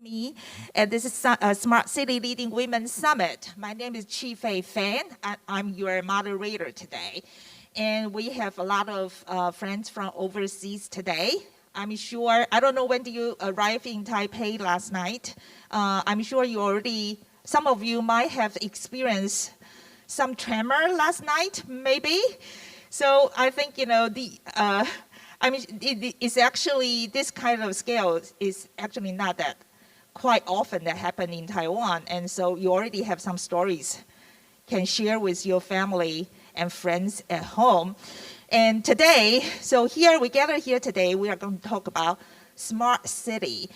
me, and this is a Smart City Leading Women Summit. My name is Chi Fei Fan, and I'm your moderator today. And we have a lot of friends from overseas today. I'm sure, I don't know when did you arrive in Taipei last night. I'm sure you already, some of you might have experienced some tremor last night, maybe. So I think, it's actually, this kind of scale is actually not that quite often that happen in Taiwan. And so you already have some stories can share with your family and friends at home. And today, so here we gather here today, we are going to talk about smart city.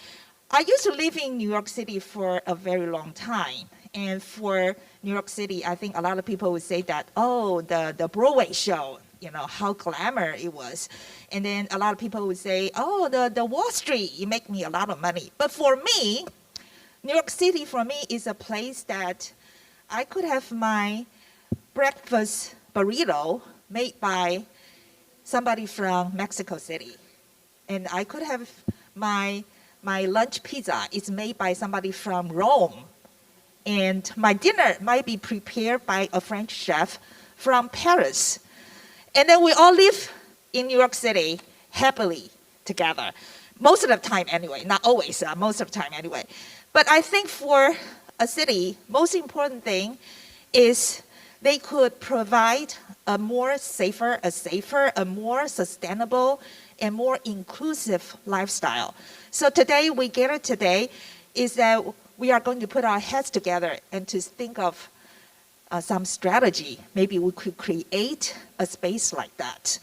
I used to live in New York City for a very long time. And for New York City, I think a lot of people would say that, oh, the Broadway show, how glamour it was. And then a lot of people would say, oh, the Wall Street, it make me a lot of money. But for me, New York City for me is a place that I could have my breakfast burrito made by somebody from Mexico City. And I could have my lunch pizza is made by somebody from Rome. And my dinner might be prepared by a French chef from Paris. And then we all live in New York City happily together. Most of the time anyway, not always, most of the time anyway. But I think for a city, most important thing is they could provide a more safer, a more sustainable, and more inclusive lifestyle. So today, we gather today is that we are going to put our heads together and to think of some strategy. Maybe we could create a space like that.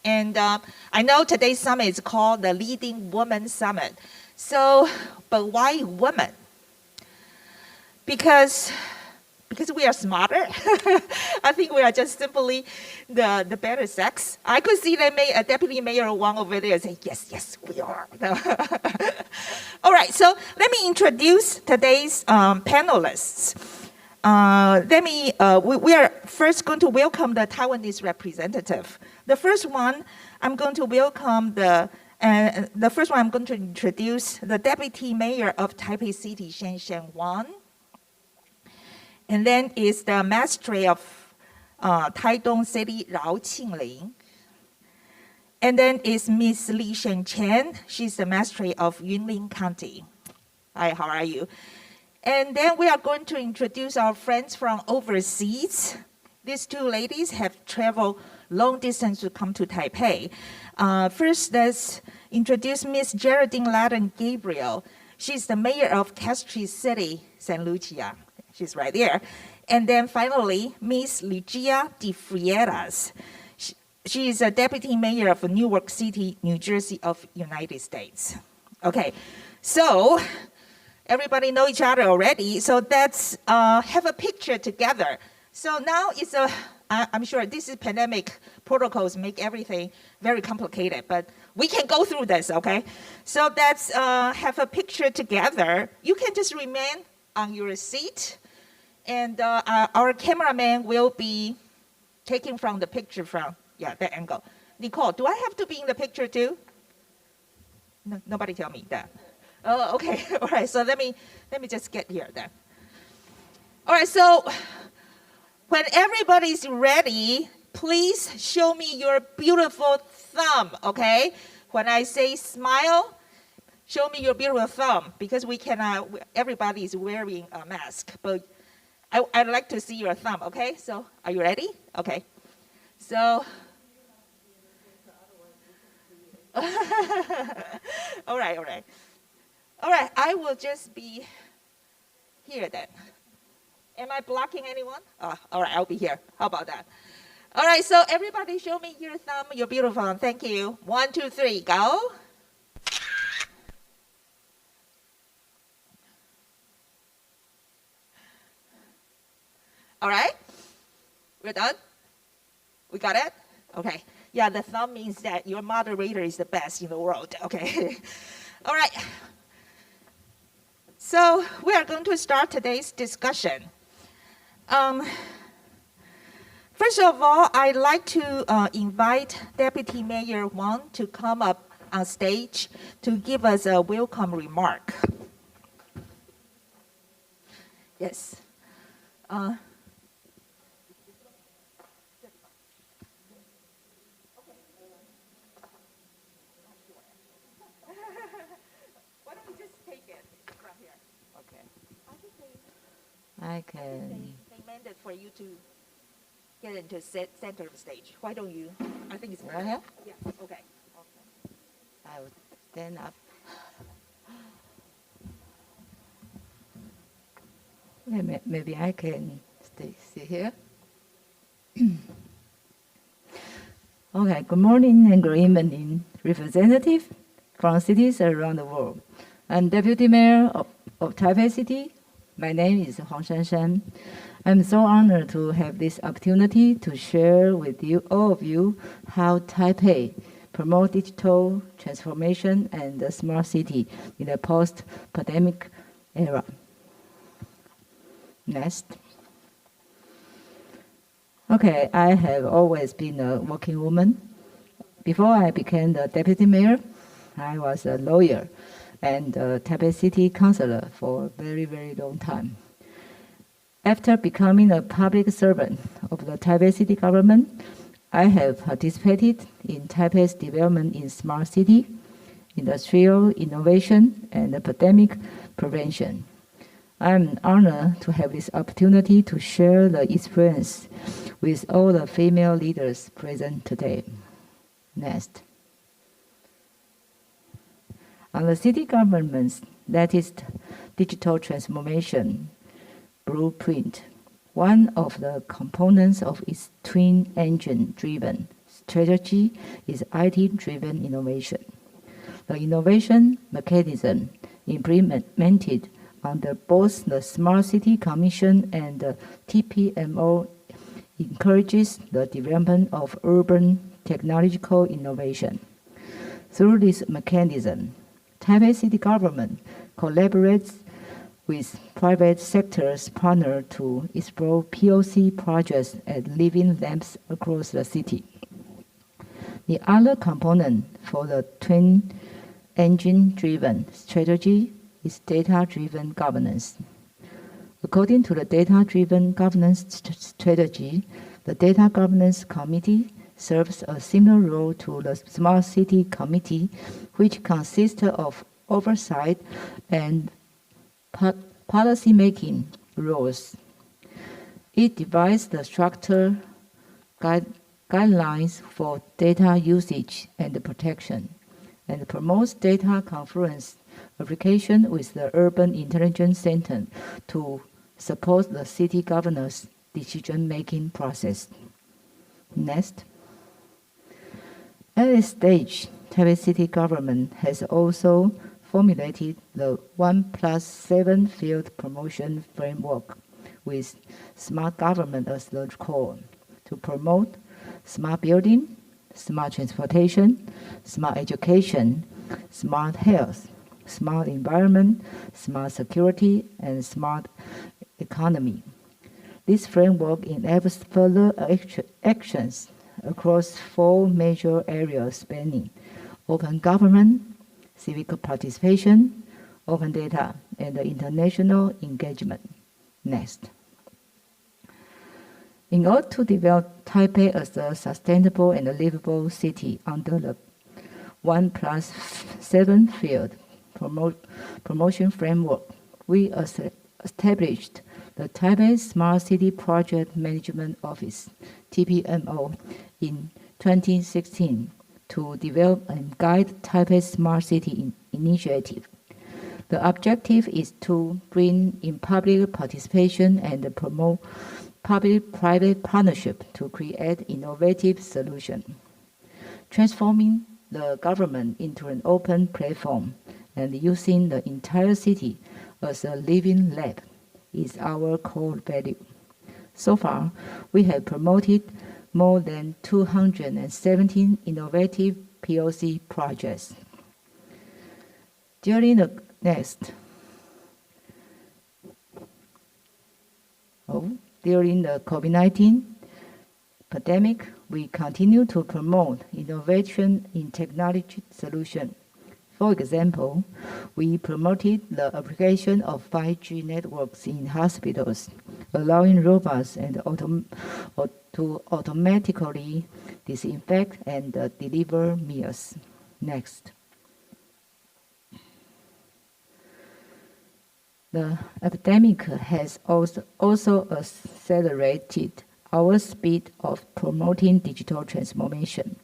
And I know today's summit is called the Leading Women Summit. So, but why women? Because we are smarter. I think we are just simply the better sex. I could see that Deputy Mayor Wang over there say, yes, we are. All right, so let me introduce today's panelists. We are first going to welcome the Taiwanese representative. The first one, I'm going to introduce the Deputy Mayor of Taipei City, Shen Wang. And then is the Magistrate of Taidong City, Rao Qingling. And then is Miss Li Shenchen. She's the Magistrate of Yunlin County. Hi, how are you? And then we are going to introduce our friends from overseas. These two ladies have traveled long distance to come to Taipei. First, let's introduce Miss Geraldine Ladden Gabriel. She's the mayor of Castries City, St. Lucia. She's right there. And then finally, Miss Lucia de Frieras. She is a deputy mayor of Newark City, New Jersey of United States. Okay, so everybody know each other already. So let's have a picture together. So now I'm sure this is pandemic protocols make everything very complicated, but we can go through this, okay? So let's have a picture together. You can just remain on your seat, and our cameraman will be taking from the picture from, that angle. Nicole, do I have to be in the picture too? No, nobody tell me that. Oh, okay, all right, so let me just get here then. All right, so when everybody's ready, please show me your beautiful thumb, okay? When I say smile, show me your beautiful thumb, because we cannot, everybody is wearing a mask, but I'd like to see your thumb, okay? So, are you ready? Okay. So, all right. All right, I will just be here then. Am I blocking anyone? Oh, all right, I'll be here. How about that? All right, so everybody show me your thumb, your beautiful thumb. Thank you. 1, 2, 3, go. All right, we're done? We got it? Okay. Yeah, the thumb means that your moderator is the best in the world. Okay. All right. So we are going to start today's discussion. First of all, I'd like to invite Deputy Mayor Wang to come up on stage to give us a welcome remark. Yes. Why don't we just take it from here? Okay. I think I can. they meant it for you to get into center of the stage. Why don't you? I think it's Right here? Yeah. Okay. I will stand up. Maybe I can sit here. Okay, good morning and good evening, representative from cities around the world. I'm Deputy Mayor of Taipei City. My name is Huang Shanshan. I'm so honored to have this opportunity to share with you, all of you, how Taipei promote digital transformation and the smart city in the post-pandemic era. Next. Okay, I have always been a working woman. Before I became the deputy mayor, I was a lawyer and a Taipei City councilor for a very, very long time. After becoming a public servant of the Taipei City government, I have participated in Taipei's development in smart city, industrial innovation, and pandemic prevention. I'm honored to have this opportunity to share the experience with all the female leaders present today. Next. On the city government's latest digital transformation blueprint, one of the components of its twin engine-driven strategy is IT-driven innovation. The innovation mechanism implemented under both the Smart City Commission and the TPMO encourages the development of urban technological innovation. Through this mechanism, Taipei City government collaborates with private sector's partners to explore POC projects at living labs across the city. The other component for the twin engine-driven strategy is data-driven governance. According to the data-driven governance strategy, the Data Governance Committee serves a similar role to the Smart City Committee, which consists of oversight and policy-making roles. It divides the structure guidelines for data usage and protection, and promotes data confluence application with the Urban Intelligence Center to support the city governor's decision-making process. Next. At this stage, Taipei City government has also formulated the 1+7 field promotion framework with smart government as the core to promote smart building, smart transportation, smart education, smart health, smart environment, smart security, and smart economy. This framework enables further actions across 4 major areas spanning open government, civic participation, open data, and international engagement. Next. In order to develop Taipei as a sustainable and livable city under the 1+7 field promotion framework, we established the Taipei Smart City Project Management Office, TPMO, in 2016 to develop and guide Taipei Smart City initiative. The objective is to bring in public participation and promote public-private partnership to create innovative solutions. Transforming the government into an open platform and using the entire city as a living lab is our core value. So far, we have promoted more than 217 innovative POC projects. During the COVID-19 pandemic, we continue to promote innovation in technology solutions. For example, we promoted the application of 5G networks in hospitals, allowing robots to automatically disinfect and deliver meals. Next. The epidemic has also accelerated our speed of promoting digital transformation.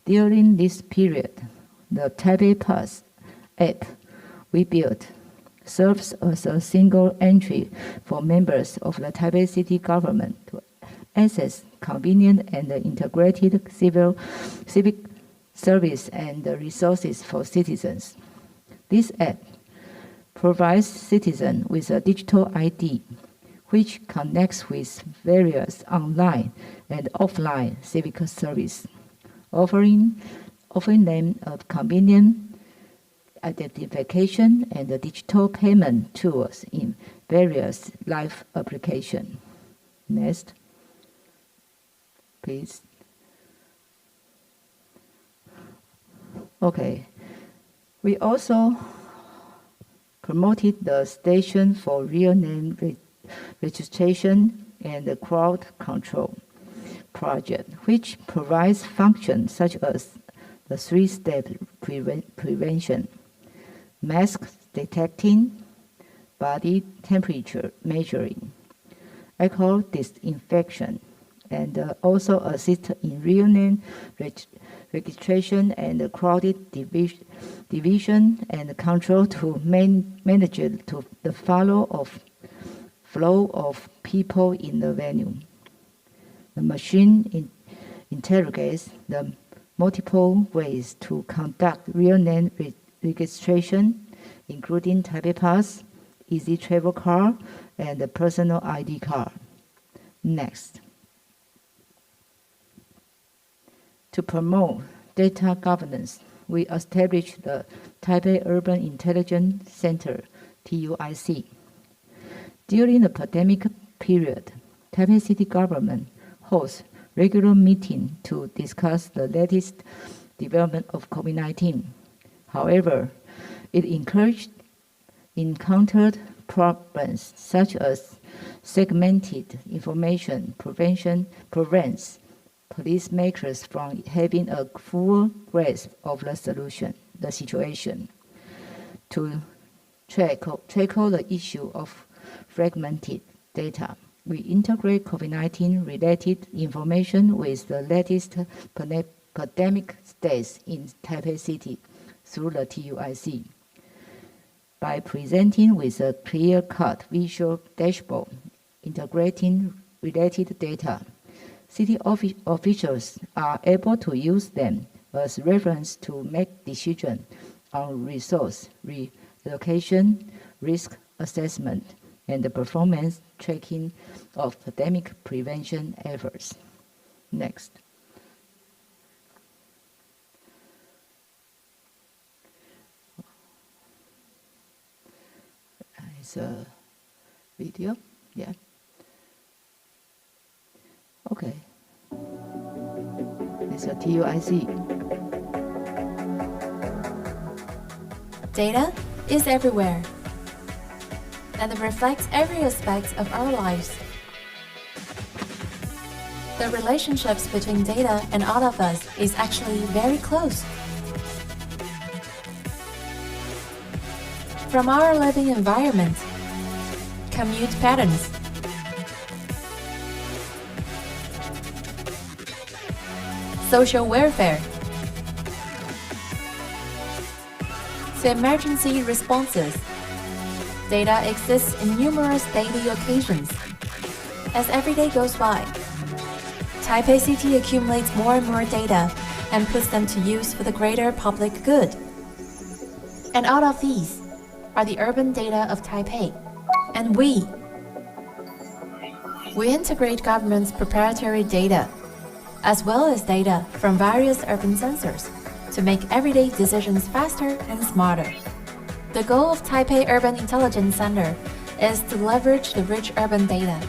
During this period, the Taipei Pass app we built serves as a single entry for members of the Taipei City government to access convenient and integrated civic service and resources for citizens. This app provides citizens with a digital ID, which connects with various online and offline civic service, offering them a convenient identification and digital payment tools in various life applications. Next, please. Okay, we also promoted the Station for Real Name Registration and the Crowd Control project, which provides functions such as the 3-step prevention, mask detecting, body temperature measuring, alcohol disinfection, and also assist in real name registration and crowded division and control to manage the flow of people in the venue. The machine interrogates the multiple ways to conduct real name registration, including Taipei Pass, Easy Travel Card, and the personal ID card. Next. To promote data governance, we established the Taipei Urban Intelligence Center, TUIC. During the pandemic period, Taipei City government hosts regular meetings to discuss the latest development of COVID-19. However, it encountered problems such as segmented information prevents policymakers from having a full grasp of the situation. To tackle the issue of fragmented data, we integrate COVID-19 related information with the latest pandemic stats in Taipei City through the TUIC. By presenting with a clear-cut visual dashboard integrating related data, city officials are able to use them as reference to make decisions on resource reallocation, risk assessment, and the performance tracking of pandemic prevention efforts. Next. It's a video, yeah. Okay. It's a TUIC. Data is everywhere, and it reflects every aspect of our lives. The relationships between data and all of us is actually very close. From our living environment, commute patterns, social welfare, to emergency responses, data exists in numerous daily occasions. As every day goes by, Taipei City accumulates more and more data and puts them to use for the greater public good. And out of these are the urban data of Taipei. And we integrate government's proprietary data, as well as data from various urban sensors, to make everyday decisions faster and smarter. The goal of Taipei Urban Intelligence Center is to leverage the rich urban data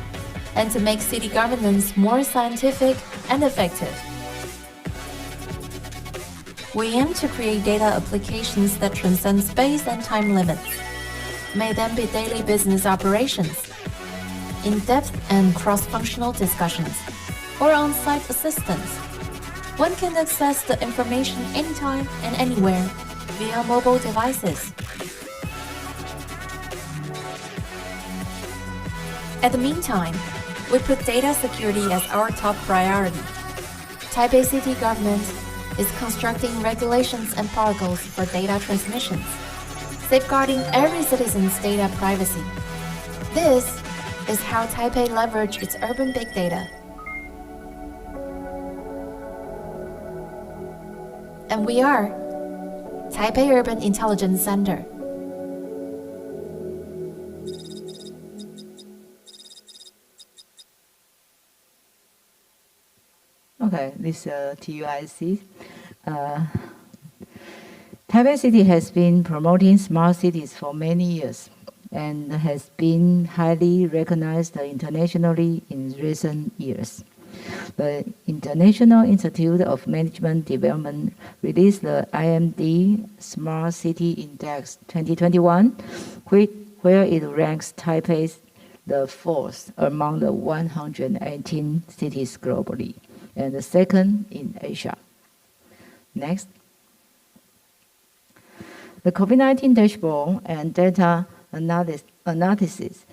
and to make city governance more scientific and effective. We aim to create data applications that transcend space and time limits. May them be daily business operations, in-depth and cross-functional discussions, or on-site assistance. One can access the information anytime and anywhere via mobile devices. At the meantime, we put data security as our top priority. Taipei City government is constructing regulations and protocols for data transmissions, safeguarding every citizen's data privacy. This is how Taipei leverage its urban big data. And we are Taipei Urban Intelligence Center. Okay, this TUIC. Taipei City has been promoting smart cities for many years and has been highly recognized internationally in recent years. The International Institute of Management Development released the IMD Smart City Index 2021, where it ranks Taipei the fourth among the 118 cities globally, and the second in Asia. Next. The COVID-19 dashboard and data analysis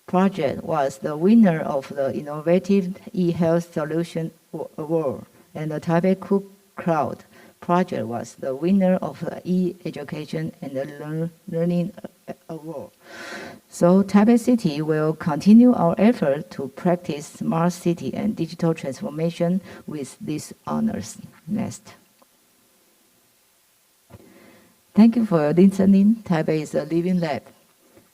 project was the winner of the Innovative E-Health Solution Award, and the Taipei Cook Cloud project was the winner of the E-Education and the Learning Award. So Taipei City will continue our effort to practice smart city and digital transformation with these honors. Next. Thank you for listening. Taipei is a living lab.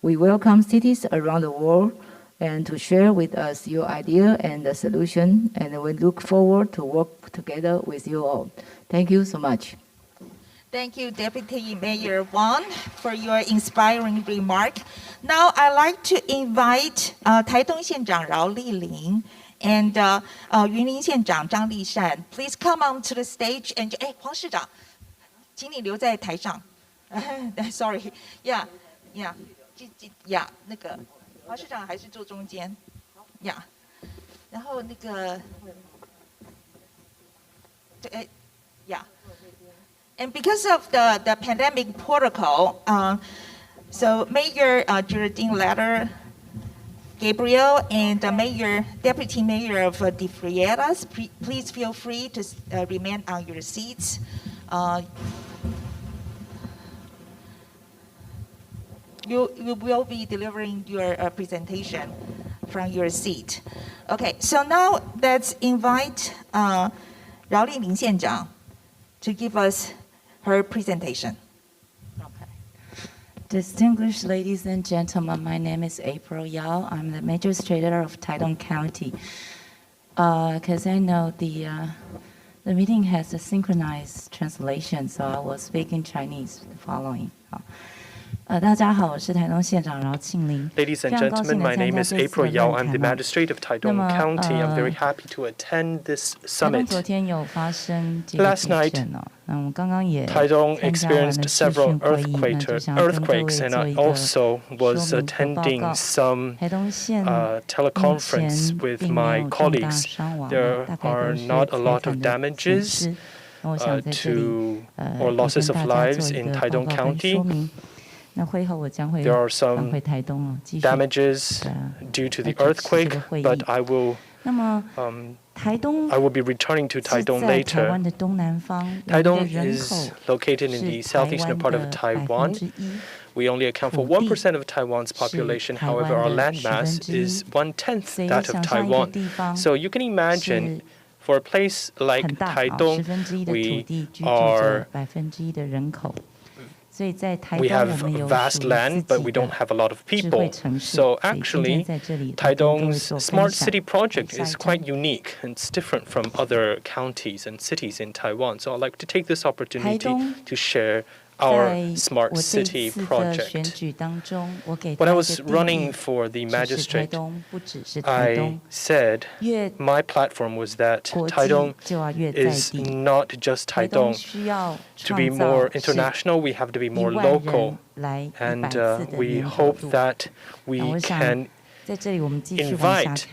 We welcome cities around the world and to share with us your idea and the solution, and we look forward to work together with you all. Thank you so much. Thank you, Deputy Mayor Wang, for your inspiring remark. Now, I'd like to invite 台东县长饶丽玲 and 云林县长张丽善. Please come on to the stage and 黄市长，请你留在台上。Sorry, yeah. 那个黄市长还是坐中间，然后那个，And because of the pandemic protocol, so Mayor Geraldine Letter, Gabriel, and Deputy Mayor of De Frieras, please feel free to remain on your seats. You will be delivering your presentation from your seat. Okay, so now let's invite 饶丽玲县长 to give us her presentation. Okay. Distinguished ladies and gentlemen, my name is April Yao. I'm the magistrator of Taiwan County. Because I know the meeting has a synchronized translation, so I will speak in Chinese the following. 大家好，我是台东县长饶庆玲。 Ladies and gentlemen, my name is April Yao. I'm the magistrate of Taidong County. I'm very happy to attend this summit. 昨天有发生这个 Last night, 地震哦，那我们刚刚也 Taidong 参加完了 experienced 视 several 讯会议，那就想跟各位 earthquakes, and 做 I 一个 also was 说明和报 attending 告。 some 台东县 teleconference with 并没 my 有重大 colleagues. 伤亡， There 大概 are 都是 not a 财 lot 产 of 的损 damages 失。那我想在这里 to 也 or losses 跟 of 大家 lives 做一 in 个报 Taidong 告跟 County. 说明。那会后我将会 There are 返 some 回台东哦，继续 damages due to the earthquake, but I will 那么台东 I will be returning to 是 Taidong 在台湾 later. 的东南方，我们的 Taidong 人 is 口 located in 是 the 台 southeastern 湾 part of 的 Taiwan. 1%。 We only account for 土地 1% of Taiwan's population. 是台 However, 湾 our 的 land mass 1/10。 is 1/10所以 that of 想象一个 Taiwan. 地方 So you can imagine 是 for a place like 很大啊Taidong, 1/10的土 we 地居住 are 着1%的人口。所以在台 we 东我 have 们有 vast 属于 land, 自 but 己 we 的 don't have a lot of 智慧 people. 城市。 So 所以今天 actually, 在在这里来跟各位 Taidong's 做分 smart 享。 city project 下一 is 张 quite unique and it's different from other counties and cities in Taiwan. So I'd like to take this opportunity Taidong to share our smart city project. When I was running for the magistrate, I said my platform was that Taidong is not just Taidong. To be more international, we have to be more local. And we hope that we can invite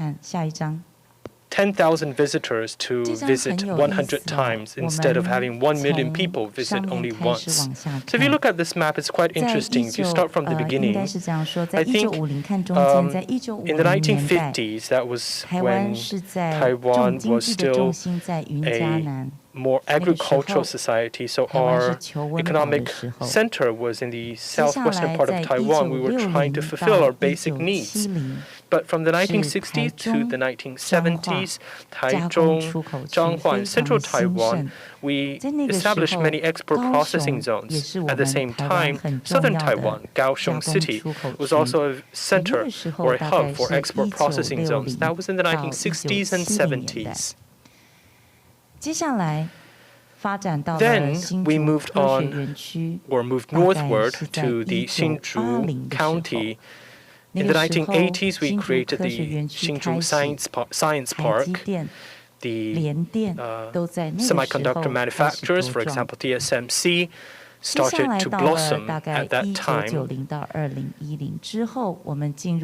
10,000 visitors to visit 100 times instead of having 1 million people visit only once. So if you look at this map, it's quite interesting. If you start from the beginning, I think in the 1950s, that was when Taiwan was still a more agricultural society, so our economic center was in the southwestern part of Taiwan. We were trying to fulfill our basic needs. But from the 1960s to the 1970s, Taichung, Zhanghua, and Central Taiwan, we established many export processing zones. At the same time, southern Taiwan, Kaohsiung City, was also a center or a hub for export processing zones. That was in the 1960s and 70s. Then we moved on, or moved northward to the Hsinchu County. In the 1980s, we created the Hsinchu Science Park. The semiconductor manufacturers, for example, TSMC, started to blossom at that time.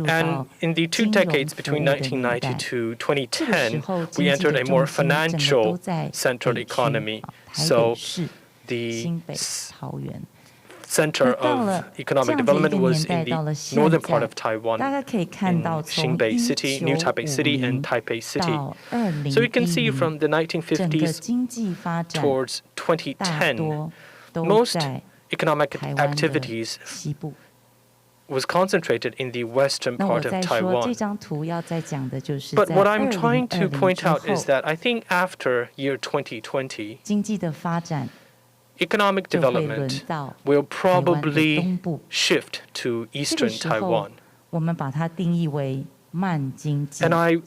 And in the 2 decades between 1990 to 2010, we entered a more financial-centered economy. So the center of economic development was in the northern part of Taiwan, in Xinbei City, New Taipei City, and Taipei City. So you can see from the 1950s towards 2010, most economic activities was concentrated in the western part of Taiwan. But what I'm trying to point out is that I think after year 2020, economic development will probably shift to eastern Taiwan. And I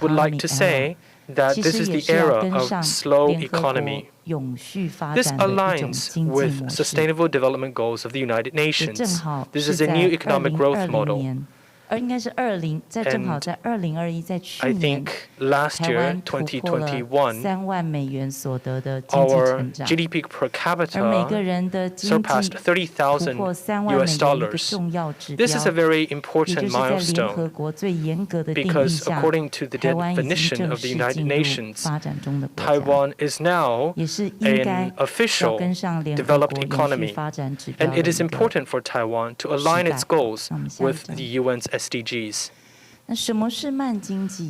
would like to say that this is the era of slow economy. This aligns with Sustainable Development Goals of the United Nations. This is a new economic growth model. And I think last year, 2021, our GDP per capita surpassed $30,000. This is a very important milestone because according to the definition of the United Nations, Taiwan is now an official developed economy. And it is important for Taiwan to align its goals with the UN's SDGs.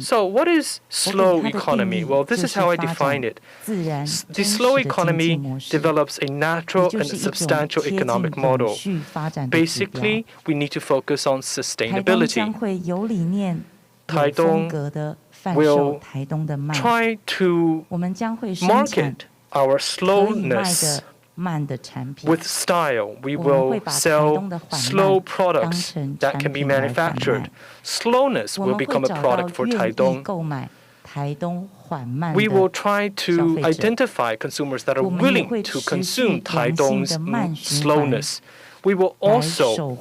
So what is slow economy? Well, this is how I define it. The slow economy develops a natural and substantial economic model. Basically, we need to focus on sustainability. Taidong will try to market our slowness with style. We will sell slow products that can be manufactured. Slowness will become a product for Taidong. We will try to identify consumers that are willing to consume Taidong's slowness. We will also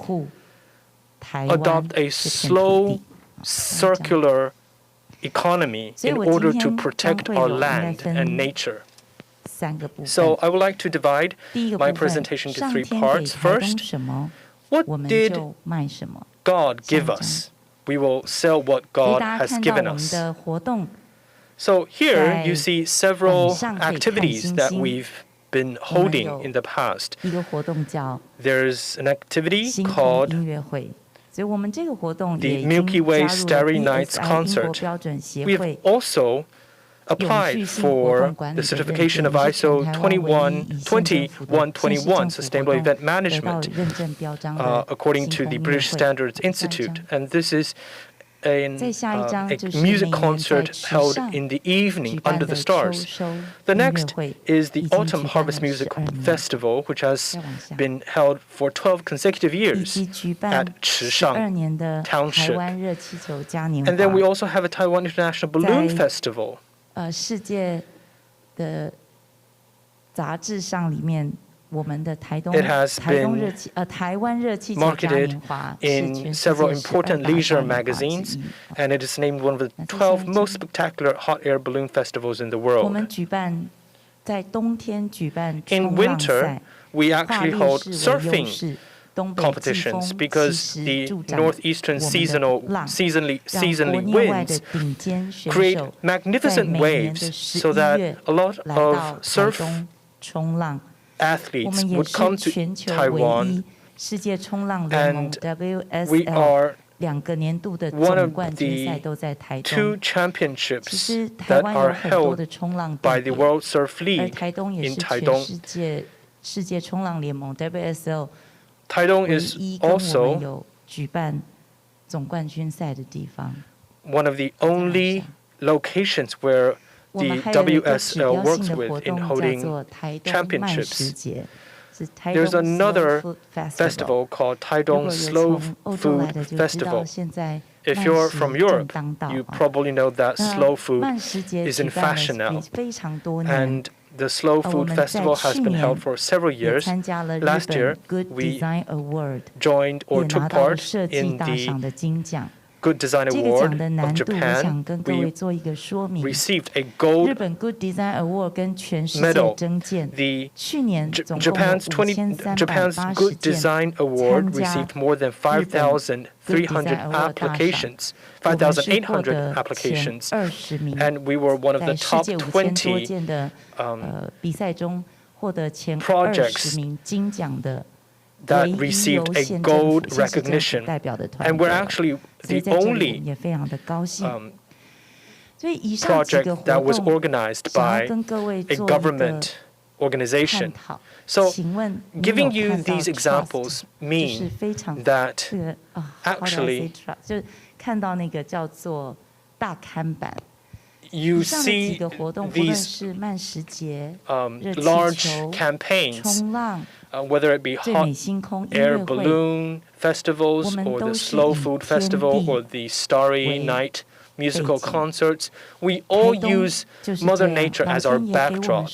adopt a slow, circular economy in order to protect our land and nature. So I would like to divide my presentation into 3 parts. First, what did God give us? We will sell what God has given us. So here you see several activities that we've been holding in the past. There's an activity called the Milky Way Starry Nights Concert. We have also applied for the certification of ISO 2121 Sustainable Event Management according to the British Standards Institute. And this is a music concert held in the evening under the stars. The next is the Autumn Harvest Music Festival, which has been held for 12 consecutive years at Chishang Township. And then we also have a Taiwan International Balloon Festival. 世界的杂志上里面 It has been marketed in several important leisure magazines, and it is named one of the 12 most spectacular hot air balloon festivals in the world. In winter, we actually hold surfing competitions because the northeastern seasonally winds create magnificent waves so that a lot of surf athletes would come to Taiwan, and we are one of the 2 championships that are held by the World Surf League in Taidong. Taidong is also one of the only locations where the WSL works with in holding championships. There's another festival called Taidong Slow Food Festival. If you're from Europe, you probably know that slow food is in fashion now. And the Slow Food Festival has been held for several years. Last year, we joined or took part in the Good Design Award of Japan. We received a gold medal. Japan's Good Design Award received more than 5,300 applications, 5,800 applications, and we were one of the top 20 projects that received a gold recognition. And we're actually the only project that was organized by a government organization. So giving you these examples mean that actually you see these large campaigns, whether it be hot air balloon festivals or the slow food festival or the Starry Night musical concerts, we all use Mother Nature as our backdrop.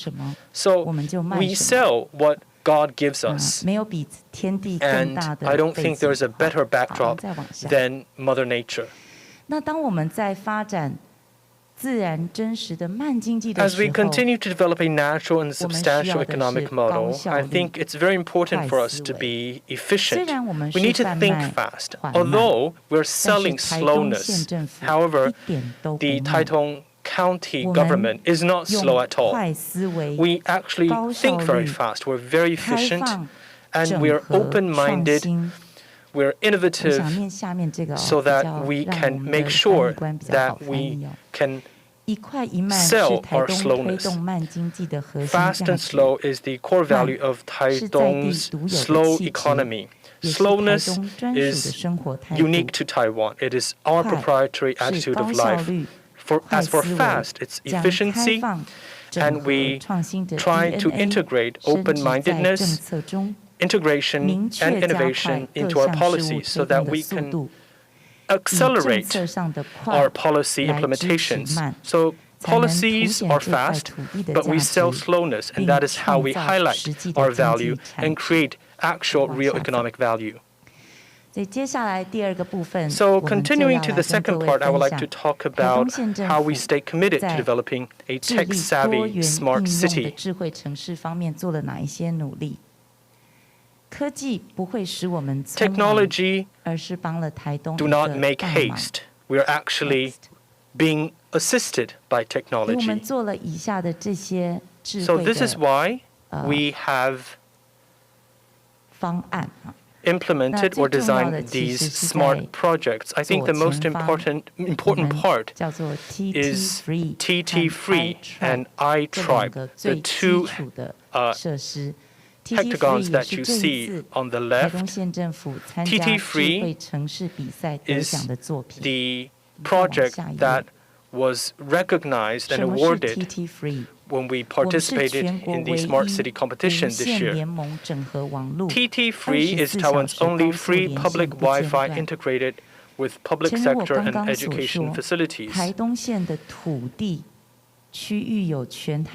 So we sell what God gives us. And I don't think there's a better backdrop than Mother Nature. As we continue to develop a natural and substantial economic model, I think it's very important for us to be efficient. We need to think fast. Although we're selling slowness, however, the Taitung County government is not slow at all. We actually think very fast. We're very efficient, and we're open-minded. We're innovative so that we can make sure that we can sell our slowness. Fast and slow is the core value of Taidong's slow economy. Slowness is unique to Taiwan. It is our proprietary attitude of life. As for fast, it's efficiency, and we try to integrate open-mindedness, integration, and innovation into our policies so that we can accelerate our policy implementations. So policies are fast, but we sell slowness, and that is how we highlight our value and create actual real economic value. So continuing to the second part, I would like to talk about how we stay committed to developing a tech-savvy smart city. Technology do not make haste. We are actually being assisted by technology. So this is why we have implemented or designed these smart projects. I think the most important part is TT-Free and iTribe, the 2 hectagons that you see on the left. TT-Free is the project that was recognized and awarded when we participated in the Smart City competition this year. TT-Free is Taiwan's only free public Wi-Fi integrated with public sector and education facilities.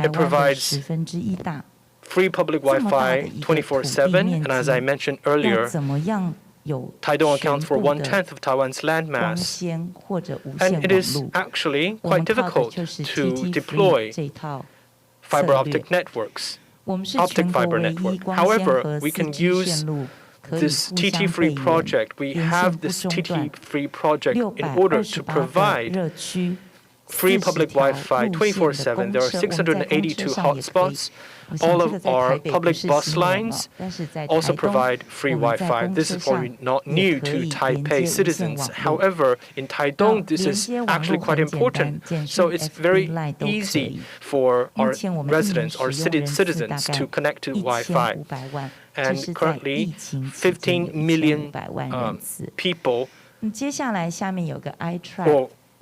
It provides free public Wi-Fi 24/7, and as I mentioned earlier, Taitung accounts for 1/10 of Taiwan's landmass, and it is actually quite difficult to deploy fiber optic networks, optic fiber network. However, we can use this TT-free project. We have this TT-free project in order to provide free public Wi-Fi 24/7. There are 682 hotspots. All of our public bus lines also provide free Wi-Fi. This is probably not new to Taipei citizens. However, in Taitung, this is actually quite important. So it's very easy for our residents, our citizens, to connect to Wi-Fi. And currently, 15 million people,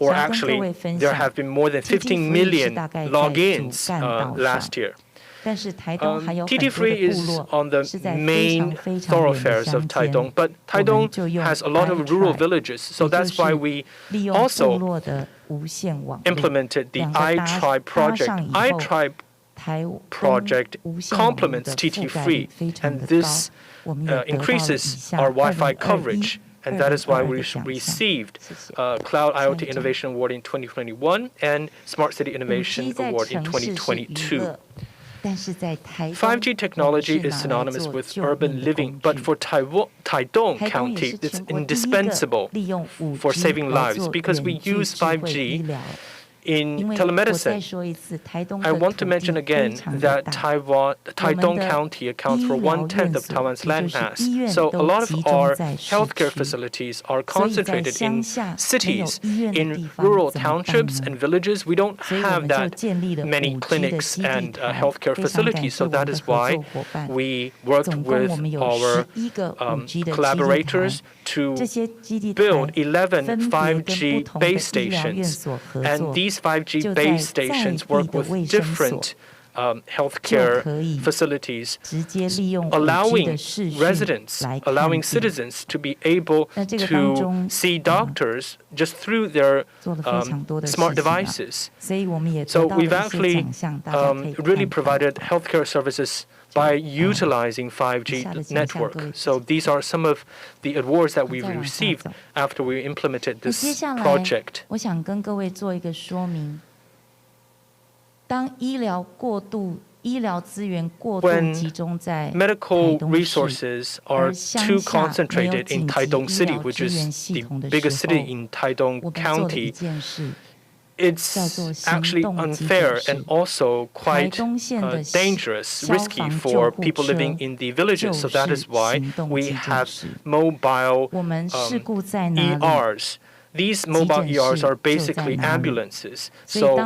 or actually, there have been more than 15 million logins last year. TT-free is on the main thoroughfares of Taitung, but Taitung has a lot of rural villages, so that's why we also implemented the iTribe project. iTribe project complements TT-free, and this increases our Wi-Fi coverage. And that is why we received Cloud IoT Innovation Award in 2021 and Smart City Innovation Award in 2022. 5G technology is synonymous with urban living, but for Taitung County, it's indispensable for saving lives because we use 5G in telemedicine. I want to mention again that Taitung County accounts for 1/10 of Taiwan's landmass. So a lot of our healthcare facilities are concentrated in cities. In rural townships and villages, we don't have that many clinics and healthcare facilities. So that is why we worked with our collaborators to build 11 5G base stations. And these 5G base stations work with different healthcare facilities, allowing residents, allowing citizens to be able to see doctors just through their smart devices. So we've actually really provided healthcare services by utilizing 5G network. So these are some of the awards that we've received after we implemented this project. When medical resources are too concentrated in Taitung City, which is the biggest city in Taitung County, it's actually unfair and also quite dangerous, risky for people living in the villages. So that is why we have mobile ERs. These mobile ERs are basically ambulances. So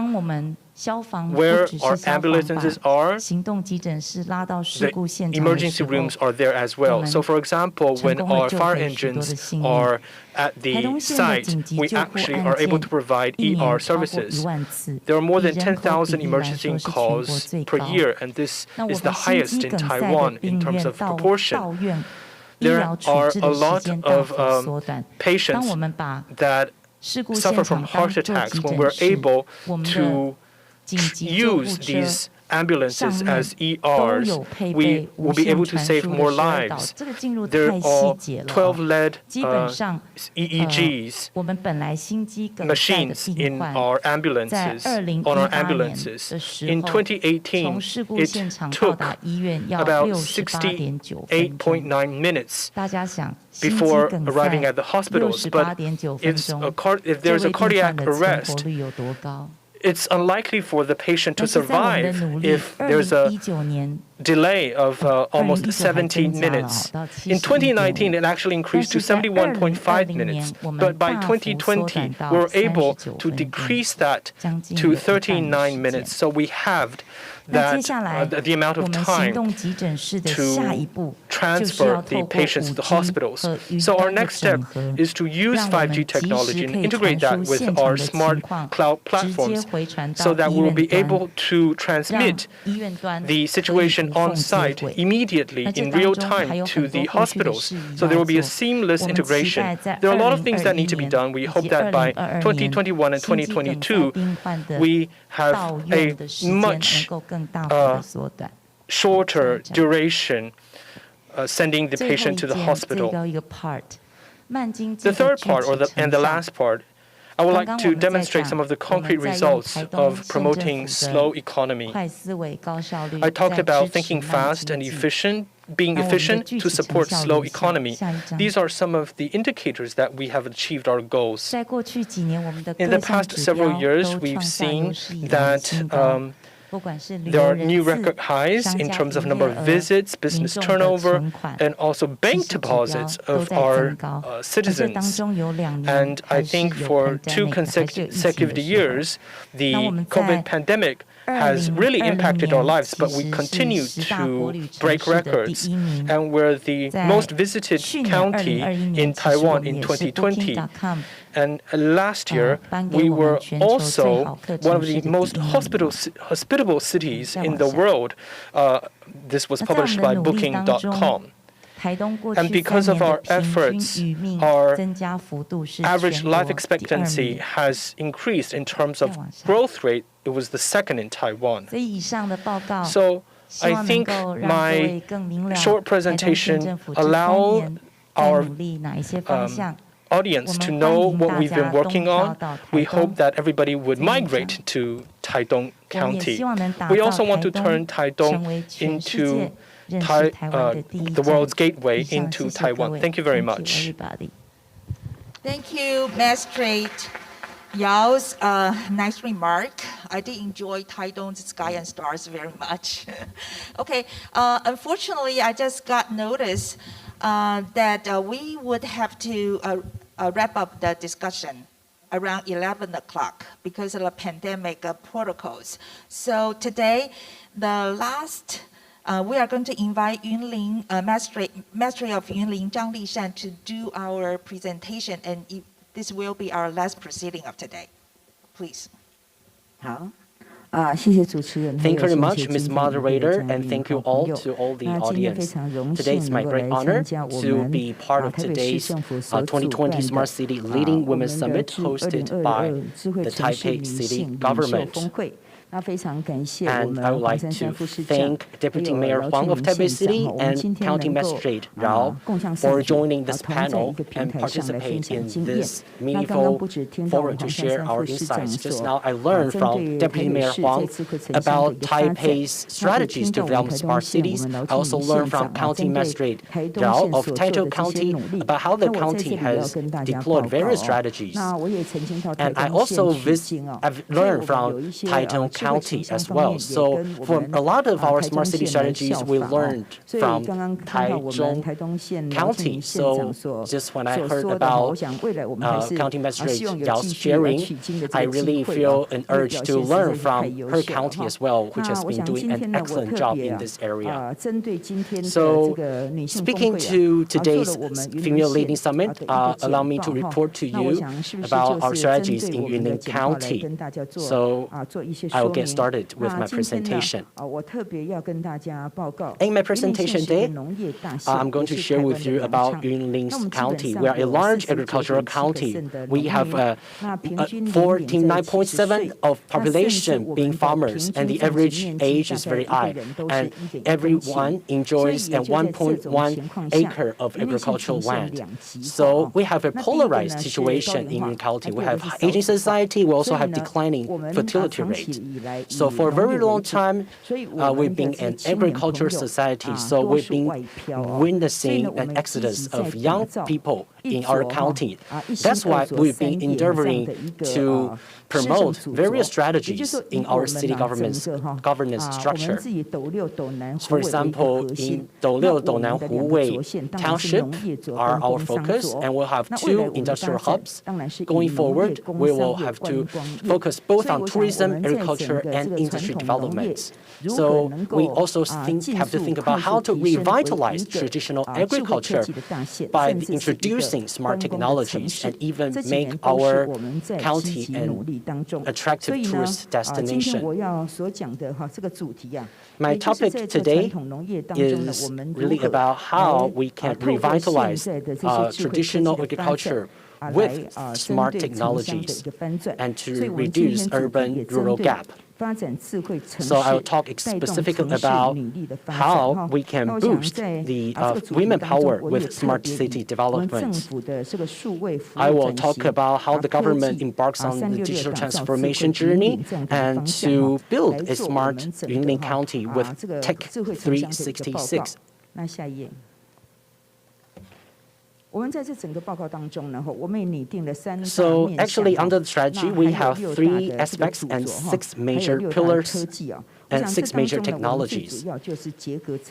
where our ambulances are, the emergency rooms are there as well. So for example, when our fire engines are at the site, we actually are able to provide ER services. There are more than 10,000 emergency calls per year, and this is the highest in Taiwan in terms of proportion. There are a lot of patients that suffer from heart attacks. When we're able to use these ambulances as ERs, we will be able to save more lives. There are 12 lead EEGs machines in our ambulances, on our ambulances. In 2018, it took about 68.9 minutes before arriving at the hospitals. But if there's a cardiac arrest, it's unlikely for the patient to survive if there's a delay of almost 17 minutes. In 2019, it actually increased to 71.5 minutes. But by 2020, we were able to decrease that to 39 minutes. So we halved that the amount of time to transfer the patients to the hospitals. So our next step is to use 5G technology and integrate that with our smart cloud platforms so that we will be able to transmit the situation on site immediately in real time to the hospitals. So there will be a seamless integration. There are a lot of things that need to be done. We hope that by 2021 and 2022, we have a much shorter duration sending the patient to the hospital. The third part, and the last part, I would like to demonstrate some of the concrete results of promoting slow economy. I talked about thinking fast and being efficient to support slow economy. These are some of the indicators that we have achieved our goals. In the past several years, we've seen that there are new record highs in terms of number of visits, business turnover, and also bank deposits of our citizens. And I think for 2 consecutive years, the COVID pandemic has really impacted our lives, but we continue to break records. And we're the most visited county in Taiwan in 2020. And last year, we were also one of the most hospitable cities in the world. This was published by Booking.com. And because of our efforts, our average life expectancy has increased in terms of growth rate. It was the second in Taiwan. So I think my short presentation allowed our audience to know what we've been working on. We hope that everybody would migrate to Taidong County. We also want to turn Taidong into the world's gateway into Taiwan. Thank you very much. Thank you, Magistrate Yao's nice remark. I did enjoy Taidong's Sky and Stars very much. Okay, unfortunately, I just got notice that we would have to wrap up the discussion around 11 o'clock because of the pandemic protocols. So today, the last, we are going to invite Yunlin, Magistrate of Yunlin, Zhang Lishan, to do our presentation, and this will be our last proceeding of today. Please. Thank you very much, Ms. Moderator, and thank you all to all the audience. Today it's my great honor to be part of today's 2020 Smart City Leading Women's Summit hosted by the Taipei City Government. And I would like to thank Deputy Mayor Huang of Taipei City and County Magistrate Rao for joining this panel and participate in this meaningful forum to share our insights. Just now, I learned from Deputy Mayor Huang about Taipei's strategies to develop smart cities. I also learned from County Magistrate Rao of Taipei County about how the county has deployed various strategies. And I also I've learned from Taitung County as well. So for a lot of our smart city strategies, we learned from Taichung County. So just when I heard about County Magistrate Yao's sharing, I really feel an urge to learn from her county as well, which has been doing an excellent job in this area. So speaking to today's Female Leading Summit, allow me to report to you about our strategies in Yunlin County. So I will get started with my presentation. In my presentation today, I'm going to share with you about Yunlin County. We are a large agricultural county. We have 49.7% of population being farmers, and the average age is very high. And everyone enjoys a 1.1 acre of agricultural land. So we have a polarized situation in Yunlin County. We have aging society. We also have declining fertility rate. So for a very long time, we've been an agricultural society. So we've been witnessing an exodus of young people in our county. That's why we've been endeavoring to promote various strategies in our city governance structure. For example, in Douliu, Dounan, Huwei Township are our focus, and we'll have 2 industrial hubs. Going forward, we will have to focus both on tourism, agriculture, and industry development. So we also have to think about how to revitalize traditional agriculture by introducing smart technologies and even make our county an attractive tourist destination. My topic today is really about how we can revitalize traditional agriculture with smart technologies and to reduce urban-rural gap. So I will talk specifically about how we can boost the women power with smart city development. I will talk about how the government embarks on the digital transformation journey and to build a smart Yunlin County with Tech 366. So actually, under the strategy, we have 3 aspects and 6 major pillars and 6 major technologies.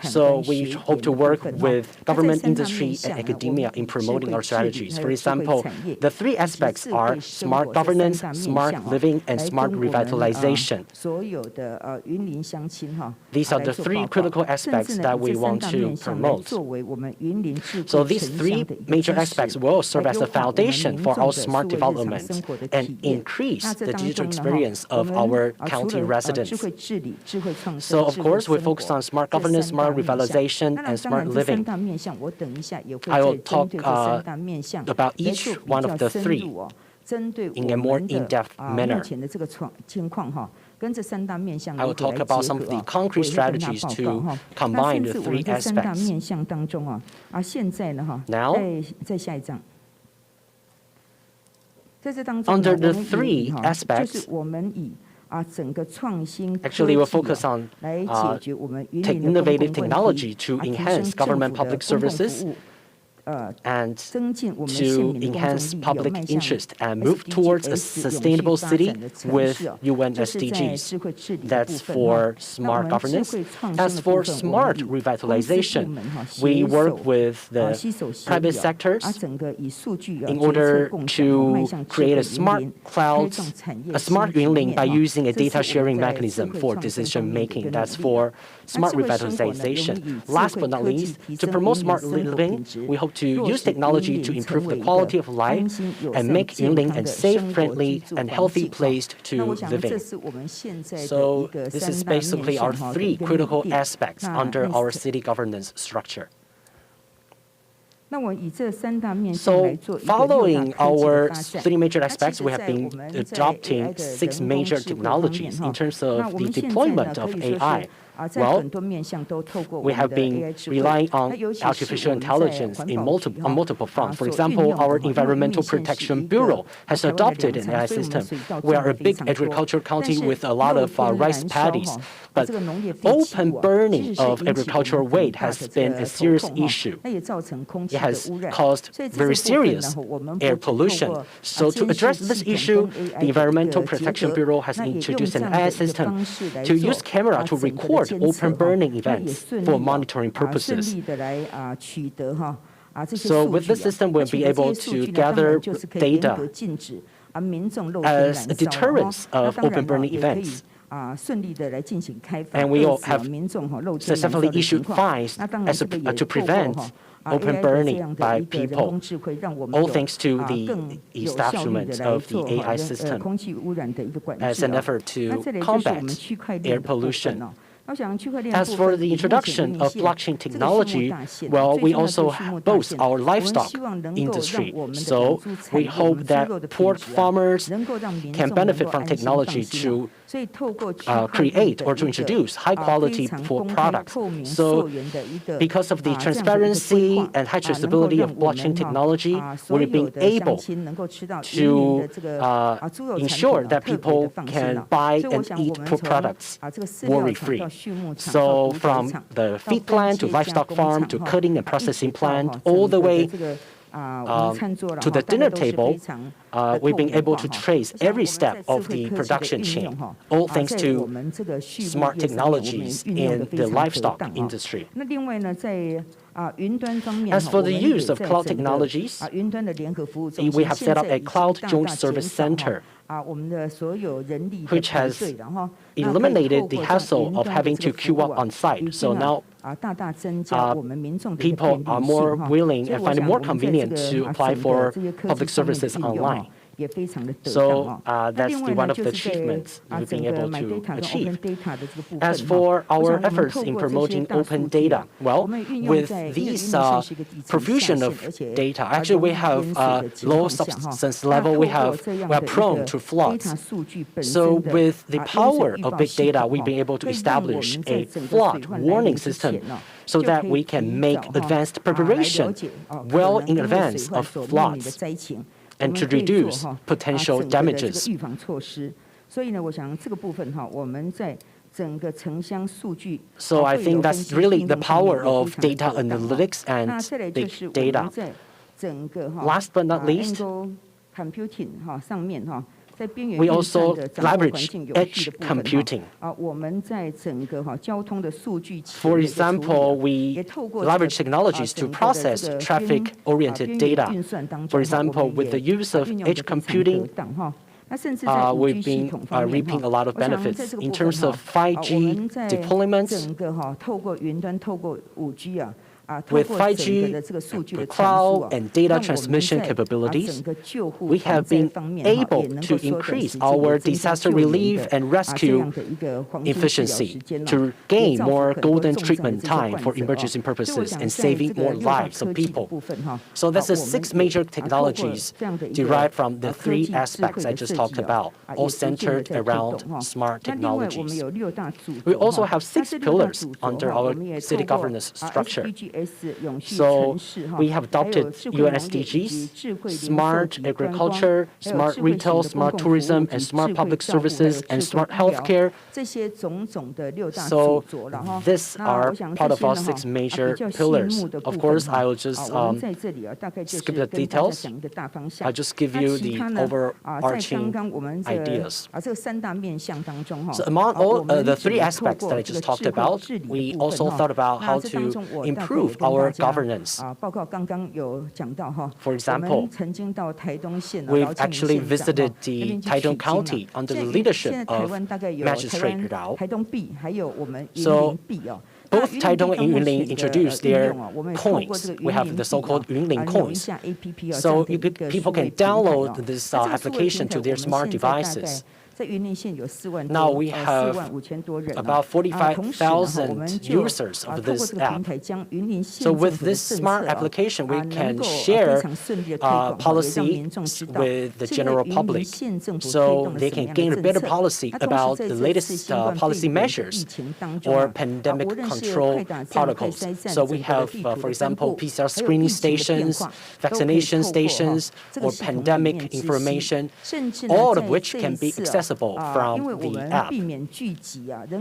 So we hope to work with government, industry, and academia in promoting our strategies. For example, the 3 aspects are smart governance, smart living, and smart revitalization. These are the 3 critical aspects that we want to promote. So these 3 major aspects will serve as the foundation for our smart development and increase the digital experience of our county residents. So, of course, we focus on smart governance, smart revitalization, and smart living. I will talk about each one of the 3 in a more in-depth manner. I will talk about some of the concrete strategies to combine the 3 aspects. Now, under the 3 aspects, actually, we'll focus on innovative technology to enhance government public services and to enhance public interest and move towards a sustainable city with UN SDGs. That's for smart governance. As for smart revitalization, we work with the private sectors in order to create a smart cloud, a smart Yunlin by using a data sharing mechanism for decision making. That's for smart revitalization. Last but not least, to promote smart living, we hope to use technology to improve the quality of life and make Yunlin a safe, friendly, and healthy place to live in. So this is basically our 3 critical aspects under our city governance structure. So following our 3 major aspects, we have been adopting 6 major technologies in terms of the deployment of AI. Well, we have been relying on artificial intelligence on multiple fronts. For example, our Environmental Protection Bureau has adopted an AI system. We are a big agricultural county with a lot of rice paddies, but open burning of agricultural waste has been a serious issue. It has caused very serious air pollution. So to address this issue, the Environmental Protection Bureau has introduced an AI system to use camera to record open burning events for monitoring purposes. So with this system, we'll be able to gather data as a deterrence of open burning events. And we all have successfully issued fines to prevent open burning by people, all thanks to the establishment of the AI system as an effort to combat air pollution. As for the introduction of blockchain technology, well, we also boast our livestock industry. So we hope that pork farmers can benefit from technology to create or to introduce high-quality pork products. So because of the transparency and high traceability of blockchain technology, we're being able to ensure that people can buy and eat pork products worry-free. So from the feed plant to livestock farm to cutting and processing plant, all the way to the dinner table, we've been able to trace every step of the production chain, all thanks to smart technologies in the livestock industry. As for the use of cloud technologies, we have set up a Cloud Joint Service Center, which has eliminated the hassle of having to queue up on site. So now people are more willing and find it more convenient to apply for public services online. So that's one of the achievements we've been able to achieve. As for our efforts in promoting open data, well, with these profusion of data, actually we have low substance level, we are prone to floods. So with the power of big data, we've been able to establish a flood warning system so that we can make advanced preparation well in advance of floods and to reduce potential damages. So I think that's really the power of data analytics and big data. Last but not least, we also leverage edge computing. For example, we leverage technologies to process traffic-oriented data. For example, with the use of edge computing, we've been reaping a lot of benefits in terms of 5G deployments. With 5G, cloud, and data transmission capabilities, we have been able to increase our disaster relief and rescue efficiency to gain more golden treatment time for emergency purposes and saving more lives of people. So that's the 6 major technologies derived from the 3 aspects I just talked about, all centered around smart technologies. We also have 6 pillars under our city governance structure. So we have adopted UN SDGs, smart agriculture, smart retail, smart tourism, and smart public services, and smart healthcare. So these are part of our 6 major pillars. Of course, I will just skip the details. I'll just give you the overarching ideas. So among all the 3 aspects that I just talked about, we also thought about how to improve our governance. For example, we've actually visited the Taiwan County under the leadership of Magistrate Rao. So both Taidong and Yunlin introduced their coins. We have the so-called Yunlin coins. So people can download this application to their smart devices. Now we have about 45,000 users of this app. So with this smart application, we can share policy with the general public, so they can gain a better policy about the latest policy measures or pandemic control protocols. So we have, for example, PCR screening stations, vaccination stations, or pandemic information, all of which can be accessible from the app.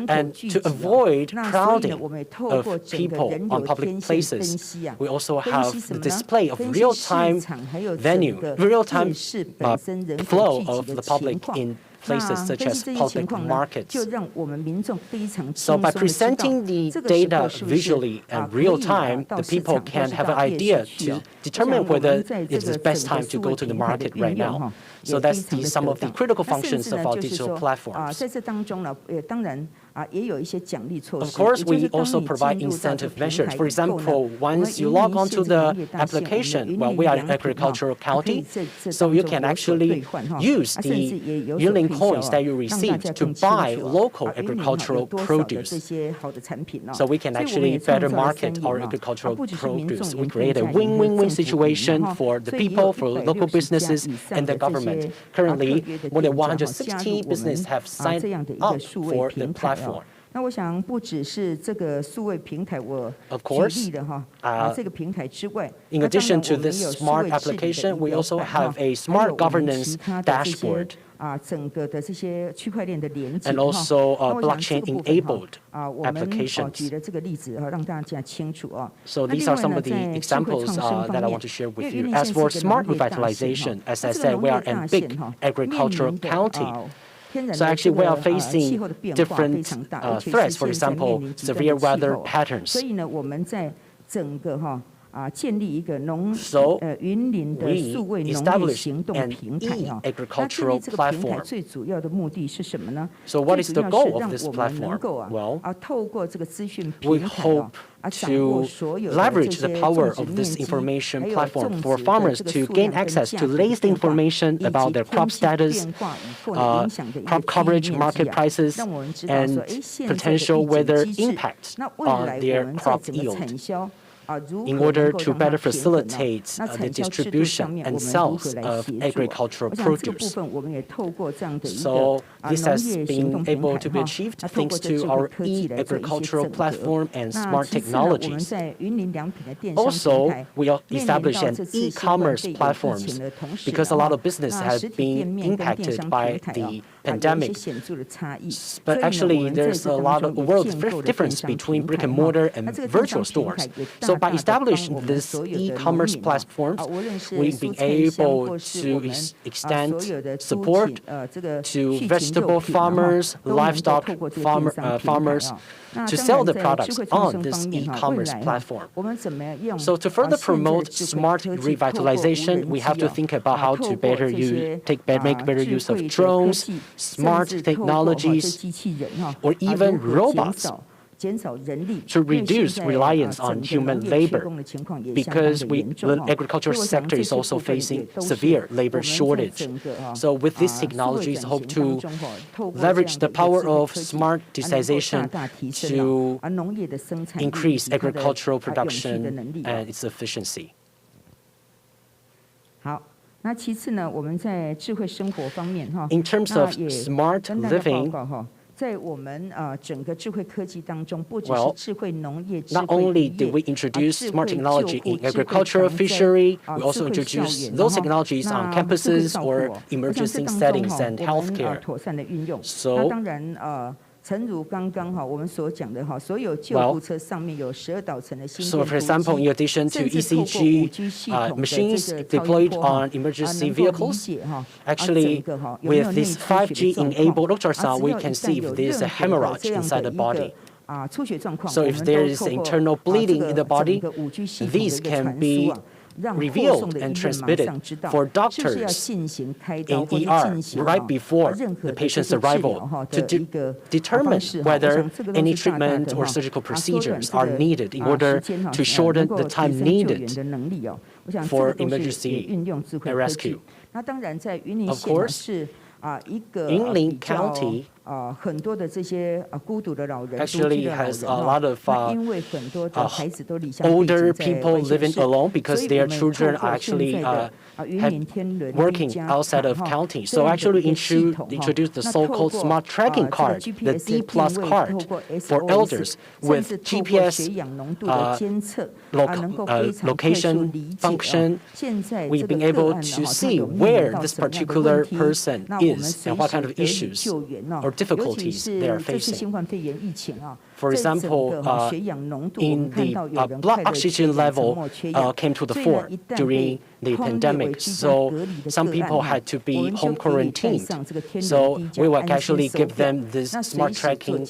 And to avoid crowding of people on public places, we also have the display of real-time real-time flow of the public in places such as public markets. So by presenting the data visually and real time, the people can have an idea to determine whether it's the best time to go to the market right now. So that's some of the critical functions of our digital platforms. Of course, we also provide incentive measures. For example, once you log onto the application, well, we are an agricultural county, so you can actually use the Yunlin coins that you received to buy local agricultural produce. So we can actually better market our agricultural produce. We create a win-win-win situation for the people, for local businesses, and the government. Currently, more than 160 businesses have signed up for the platform. Of course, in addition to this smart application, we also have a smart governance dashboard and also blockchain-enabled applications. So these are some of the examples that I want to share with you. As for smart revitalization, as I said, we are a big agricultural county. So actually, we are facing different threats, for example, severe weather patterns. So we established an e-agricultural platform. So what is the goal of this platform? Well, we hope to leverage the power of this information platform for farmers to gain access to latest information about their crop status, crop coverage, market prices, and potential weather impacts on their crop yield, in order to better facilitate the distribution and sales of agricultural produce. So this has been able to be achieved thanks to our e-agricultural platform and smart technologies. Also, we established an e-commerce platform because a lot of business has been impacted by the pandemic. But actually, there's a lot of world difference between brick and mortar and virtual stores. So by establishing this e-commerce platforms, we've been able to extend support to vegetable farmers, livestock farmers, to sell the products on this e-commerce platform. So to further promote smart revitalization, we have to think about how to make better use of drones, smart technologies, or even robots, to reduce reliance on human labor, because the agricultural sector is also facing severe labor shortage. So with these technologies, hope to leverage the power of smart digitization to increase agricultural production and its efficiency. In terms of smart living, not only did we introduce smart technology in agricultural fishery, we also introduced those technologies on campuses or emergency settings and healthcare. So for example, in addition to ECG machines deployed on emergency vehicles, actually with this 5G-enabled ultrasound, we can see if there's a hemorrhage inside the body. So if there is internal bleeding in the body, these can be revealed and transmitted for doctors in ER right before the patient's arrival to determine whether any treatment or surgical procedures are needed in order to shorten the time needed for emergency rescue. Of course, Yunlin County actually has a lot of older people living alone because their children are actually working outside of county. So actually introduced the so-called smart tracking card, the D+ card for elders with GPS location function. We've been able to see where this particular person is and what kind of issues or difficulties they are facing. For example, in the blood oxygen level came to the fore during the pandemic, so some people had to be home quarantined. So we will actually give them this smart tracking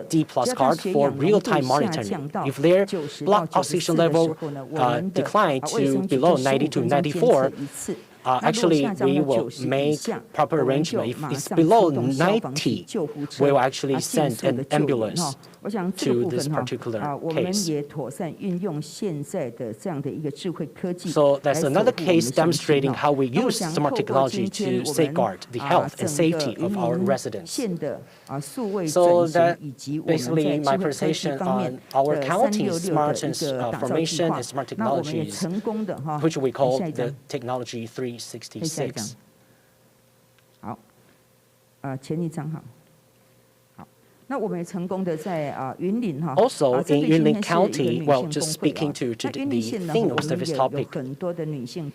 D+ card for real-time monitoring. If their blood oxygen level declined to below 90 to 94, actually, we will make proper arrangement. If it's below 90, we will actually send an ambulance to this particular case. So that's another case demonstrating how we use smart technology to safeguard the health and safety of our residents. So that basically my presentation on our county's smart transformation and smart technologies, which we call the Technology 366. Also, in Yunlin County, well, just speaking to the theme of this topic,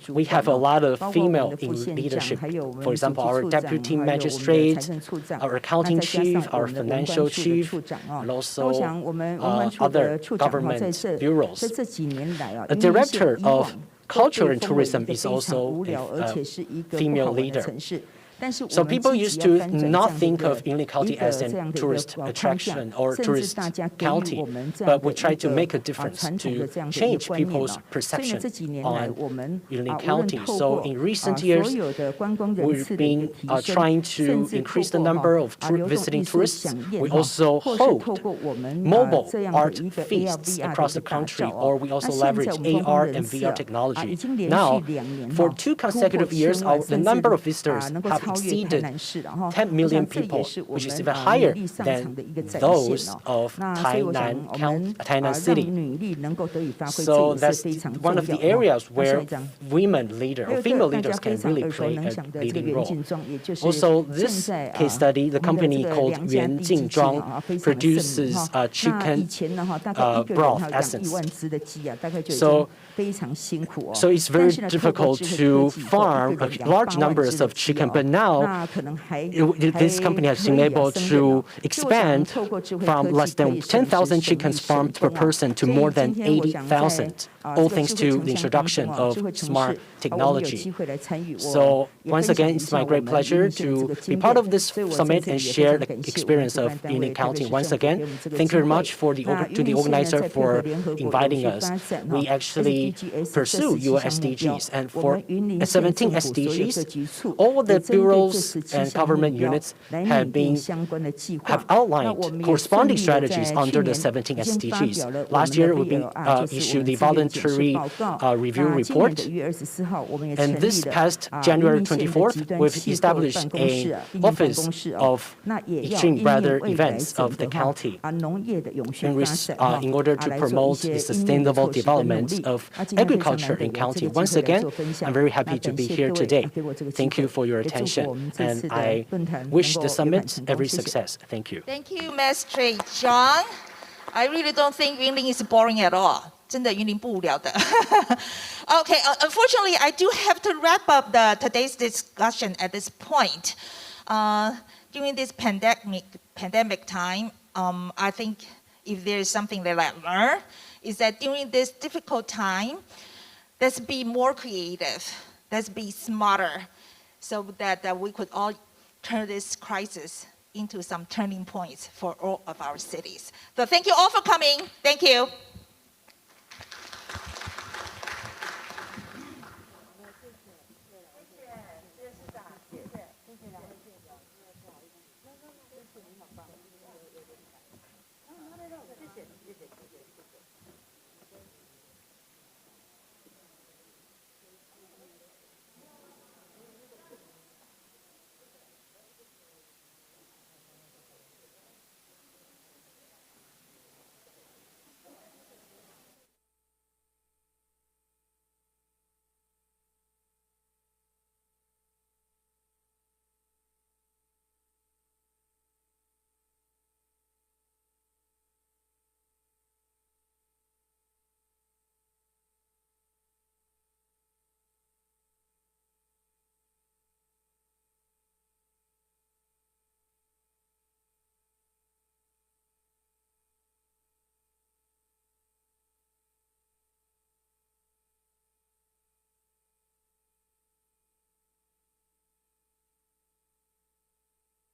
we have a lot of female in leadership. For example, our deputy magistrates, our accounting chief, our financial chief, and also other government bureaus. A director of culture and tourism is also a female leader. So people used to not think of Yunlin County as a tourist attraction or tourist county, but we try to make a difference to change people's perception on Yunlin County. So in recent years, we've been trying to increase the number of visiting tourists. We also hold mobile art feasts across the country, or we also leverage AR and VR technology. Now, for 2 consecutive years, the number of visitors have exceeded 10 million people, which is even higher than those of Tainan City. So that's one of the areas where women leaders or female leaders can really play a leading role. Also, this case study, the company called Yuan Jingzhuang produces chicken broth essence. So it's very difficult to farm large numbers of chicken, but now this company has been able to expand from less than 10,000 chickens farmed per person to more than 80,000, all thanks to the introduction of smart technology. So once again, it's my great pleasure to be part of this summit and share the experience of Yunlin County. Once again, thank you very much to the organizer for inviting us. We actually pursue UN SDGs, and for 17 SDGs, all the bureaus and government units have outlined corresponding strategies under the 17 SDGs. Last year, we issued the voluntary review report, and this past January 24th, we've established an office of extreme weather events of the county in order to promote the sustainable development of agriculture in county. Once again, I'm very happy to be here today. Thank you for your attention, and I wish the summit every success. Thank you. Thank you, Magistrate John. I really don't think Yunlin is boring at all. 真的云林不无聊的。Okay, unfortunately, I do have to wrap up today's discussion at this point. During this pandemic time, I think if there is something that I learned, is that during this difficult time, let's be more creative, let's be smarter, so that we could all turn this crisis into some turning points for all of our cities. So thank you all for coming. Thank you.